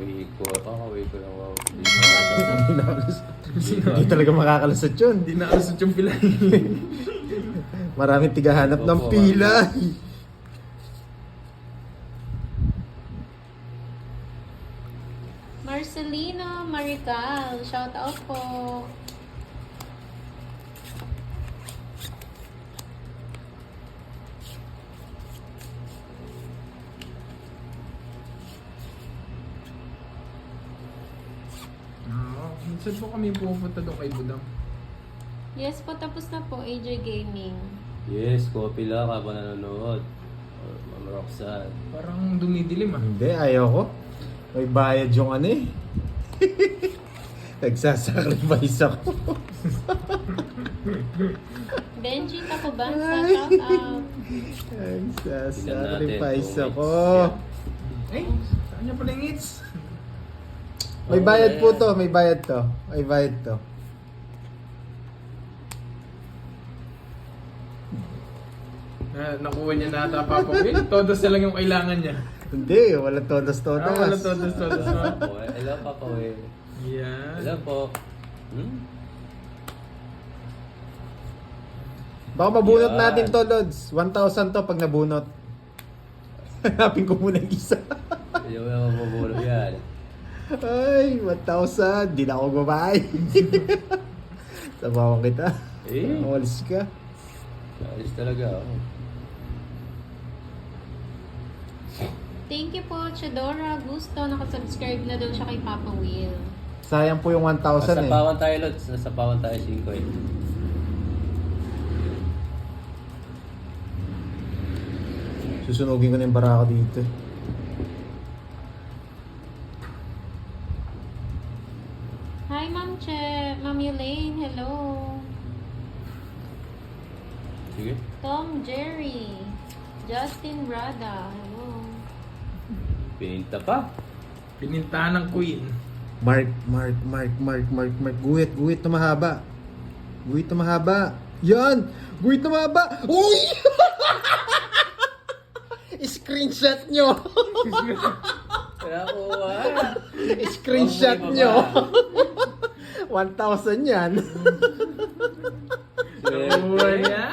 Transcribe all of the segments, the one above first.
Kakauwi ko lang. Wow. Hindi talaga makakalusot yun. Hindi na alusot yung pilay. Maraming tigahanap ng Opo, pila. Marcelino Marical, shout out po. Minsan po kami pupunta doon kay Budang. Yes po, tapos na po AJ Gaming. Yes, copy lang habang nanonood. Ma'am Roxanne. Parang dumidilim ah. Hindi, ayaw ko. May bayad yung ano eh. Nagsasacrifice ako. Benji Tacobansa, shout out. Nagsasacrifice ako. Eh, saan niya pala yung hits? May bayad po to, may bayad to. May bayad to. Nakuha niya na ata Papa Will. Todos na lang yung kailangan niya. Hindi, wala todas-todas. Wala todos. Hello, Papa Will. Yan. Hello po. Baka mabunot Yan. natin to, Lods. 1,000 to pag nabunot. Hanapin ko muna yung isa. Hindi mo naman mabulo yan. Ay, 1,000. Di na ako babae. Sabawan kita. Eh? Walis ka. Ayos talaga. Thank you po, Chedora Gusto. Nakasubscribe na daw siya kay Papa Will. Sayang po yung 1,000 eh. Nasapawan tayo, Lods. Nasapawan tayo 5 eh. Susunugin ko na yung barako dito. Hi, Ma'am Che. Ma'am Elaine, hello. Sige. Tom Jerry. Justin Brada, hello. Pininta pa. Pinintahan ng Queen. Mark. Guhit na mahaba. Guhit na mahaba. Yan! Guhit na mahaba! Uy! Screenshot nyo! Kaya ko, Screenshot nyo! 1,000 yan. Nakuha niya.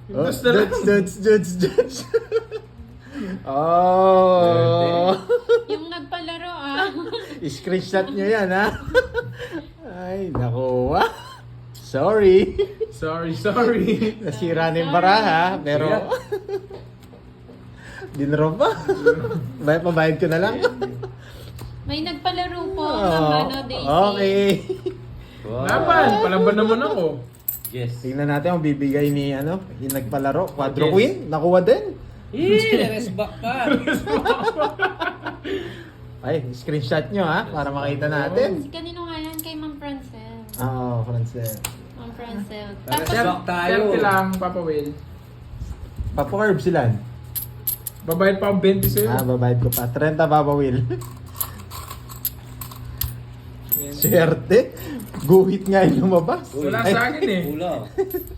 Dudes. Oh. Yung nagpalaro ah. Screenshot nyo yan, ha? Ay, nakuha. Sorry. Sorry. Nasira na yung baraha, pero... Dinro pa. Pabayad ko na lang. May nagpalaro po Oh, ng Daisy. okay. Wow. Laban, palaban naman ako. Yes. Tingnan natin ang bibigay ni yung nagpalaro. Quadro Yes. Queen, nakuha din. Rest back ka. Ay, screenshot nyo ha, para makita natin. Si kanino nga yan? Kay Ma'am Francel. Oo, Francel. Ma'am Francel. Rest Tapos, back tayo. 30 lang, Papa Will. Papo-curve sila. Babayad pa ang 20 sa'yo. Babayad ko pa. 30 Papa Will. Swerte. Guhit nga yung lumabas. Wala Ay, sa akin eh. Kulang.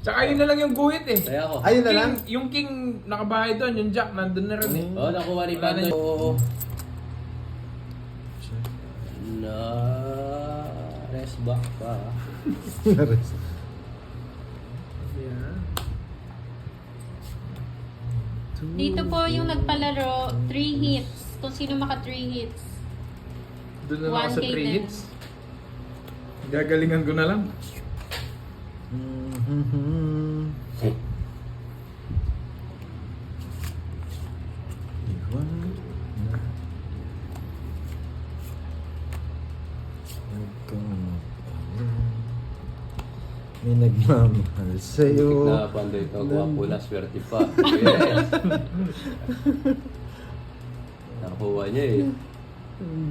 Tsaka yun na lang yung guhit eh. Kaya ako. Ayun na lang. Yung king nakabahay doon, yung jack nandun na rin eh. Oh, nakuha ni Wala na Pando. yun. Na rest back pa. Yeah. dito po yung nagpalaro, 3 hits. Kung sino maka 3 hits. Doon na lang ako sa 1K 3 din. hits. Gagalingan ko na lang. May nagmamahal sa'yo. Na Pando ito. Gwapo na. Swerte pa. Yes. Nakuha niya eh.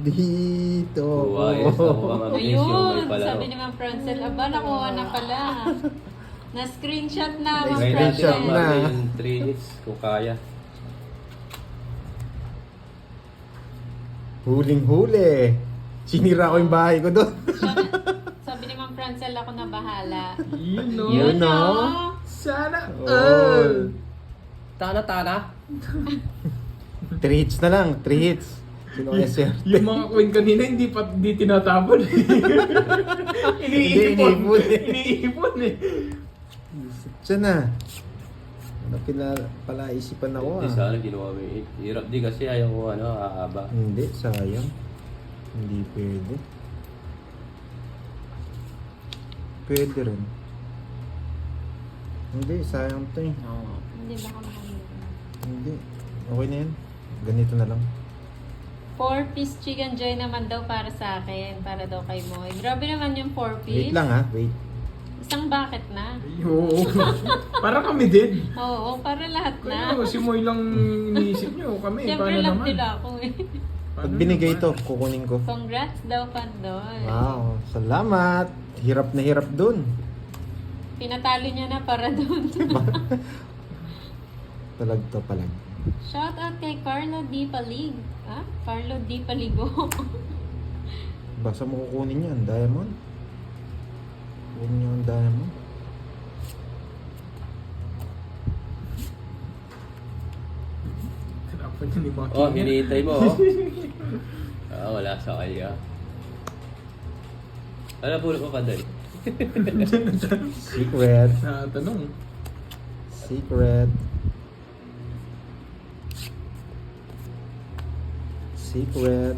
Dito. Yes, nakuha mabilis yung may Ayun, palaro. sabi ni Ma'am Francel, aba, nakuha na pala. Na-screenshot na, Ma'am Try natin Screenshot Francel. na. yung 3 hits kung kaya. Huling-huli. Sinira ko yung bahay ko doon. Sabi ni Ma'am Francel, ako na bahala. You know. You know. Sana all. Tana-tana. 3 hits na lang, 3 hits. Sino kaya sir? Yung mga coin kanina, hindi tinatapon. Iniipon. Iniipon eh. Siya na. Ano palaisipan ako Hindi ah. sana ginawa mo yung 8. Hirap di kasi ayaw ko aaba. Hindi, sayang. Hindi pwede. Pwede rin. Hindi, sayang to eh. Oo. Hindi, baka makahirap. Hindi. Okay na yan. Ganito na lang. 4-piece chicken joy naman daw para sa akin. Para daw kay Moy. Grabe naman yung 4-piece. Wait lang ha, wait. Isang bucket na. Oo. Para kami din. Oo, para lahat na. Kaya si Moy lang iniisip nyo. Kami, Siyempre paano lang naman? nila ako eh. Pag binigay ito, kukunin ko. Congrats daw, Pandoy. Wow, salamat. Hirap na hirap dun. Pinatalo niya na para doon. Talag to palag. Shout out kay Carlo Di Palig. Ah? Carlo Di Paligo. Basta mo kukunin yan, diamond. Kukunin nyo ang diamond. Tinapan niya ni Maki. Oh, hinihintay mo oh. Wala sa kanya. Ano pulot mo pa doon? Secret. Tanong. Secret. Secret.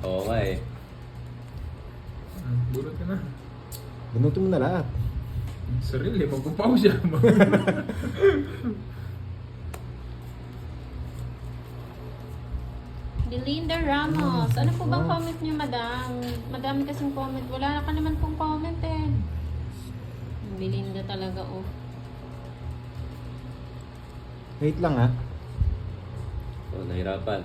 Oo nga eh. Bulot ka na. Bunutin mo na lahat. Sarili, magpapaw siya. Belinda Ramos. Ano po bang comment niyo, madam? Madami kasing comment. Wala ka naman pong comment eh. Belinda talaga oh. Wait lang ha. Oh, nahirapan.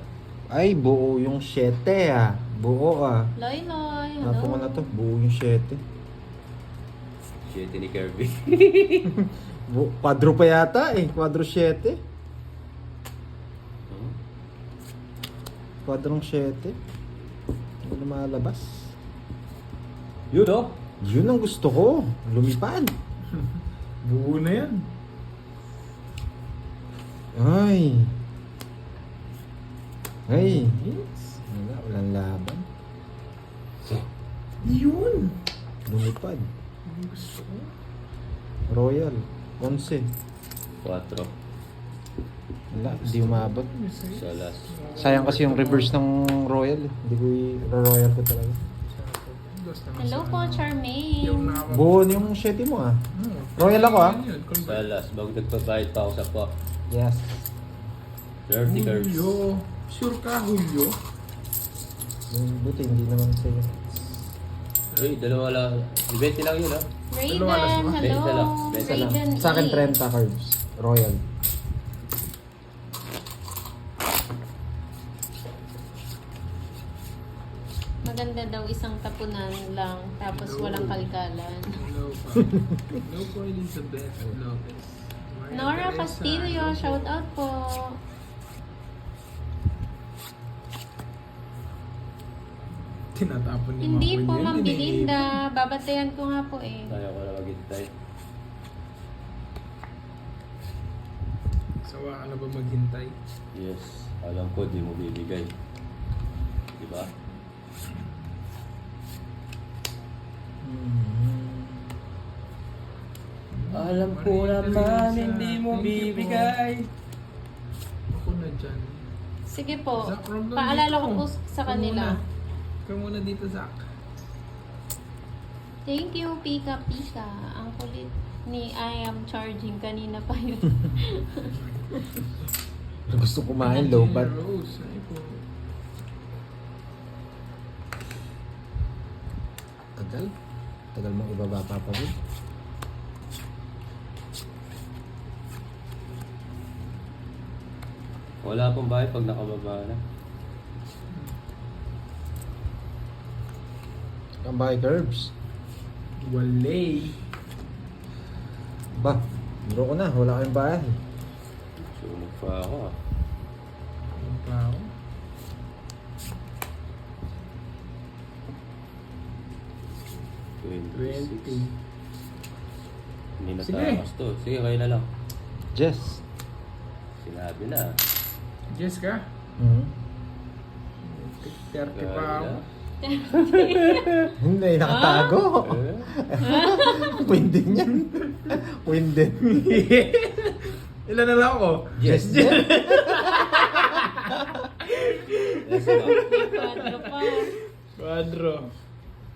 Ay, buo yung 7 ah. Buo ah. Loy Loy, Napo ko hello. na to, buo yung 7. Shit ni Kirby. Quadro pa yata eh. Quadro 7. Quadrong 7. Hindi na malabas. Yun oh. Yun ang gusto ko. Lumipad. Buo na yan. Ay. Ay. Wala, walang laban. Yun. Lumipad. Ang gusto ko. Royal. 11. 4. Wala, hindi umabot. Sa last. Sayang kasi yung reverse ng Royal. Hindi ko i-Royal ko talaga. Hello po, Charmaine. Yung nakaka- Buo yung 7 mo ah. Hmm. Royal ako, ah. Yun, convert. Sa last. Bago nagpabayad pa ako sa po. Yes. 30 curves. Julio. Sure ka, Julio? Yung buti, hindi naman sa'yo. Uy, dalawa lang. 20 lang yun ah. Raven, Dalawa lang, hello. Benta lang, benta lang. Raven Sa akin, E. 30 cards. Royal. Maganda daw isang tapunan lang, tapos Hello. walang kalkalan. Hello pa. Hello po, Elizabeth Lopez. Maria Nora Teresa, Castillo, hello po. shout out po. Tinatapon ni Hindi Makoy po, yan, Ma'am hindi Belinda. Babatayan ko nga po eh. Tayo ko na maghintay. Sawa ka na ba maghintay? Yes. Alam ko, di mo bibigay. Diba? Alam ko naman, hindi mo bibigay. Ako na dyan. Sige po, Zach, Rondon, paalala ko dito. po sa kanila. Ikaw muna dito, Zach. Thank you, Pika Pika. Ang kulit ni I am charging kanina pa yun. Gusto kumain, low bat. Rose, ay po. Tagal. Tagal mong ibaba pa rin. Wala pong bahay pag nakababa na. Ang bahay curbs. Walay. Ba, bro ko na. Wala kayong bahay. Sunog pa ako ah. Ang tao. $20. Hindi Sige. natakas to. Sige, kayo na lang. Jess. Sinabi na. Jess ka? Hmm. 30 pa ako. Hindi, nakatago. Eh? Queen din yan. Queen din. Ilan na lang ako? Yes, yes. Let's go. Quadro pa. Quadro.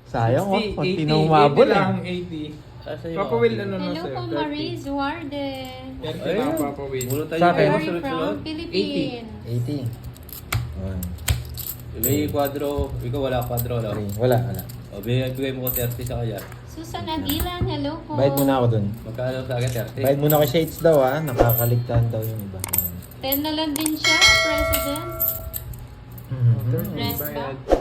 Sayang, oh. 60, Kunti 80, na umabol 80 eh. lang, 80. Asa yung Papa mga- Will, ano na Hello sa'yo? po, 30. Marie Zuarde. 30 Ayun. lang, Papa Will. Muna tayo Sa akin. kayo Where are you sunod-sunod. from? Philippines. 80. Ayan. May quadro. Ikaw wala quadro, no? Three. Wala, wala. O, bigay mo ko 30 sa kanya. Susan Aguilan, hello po. Bayad muna ako dun. Magkano sa akin 30? Bayad muna kay Shades daw ah. Nakakaligtaan daw yung iba. 10 na lang din siya, President. Mhm. Thirty Rest bayad. ba?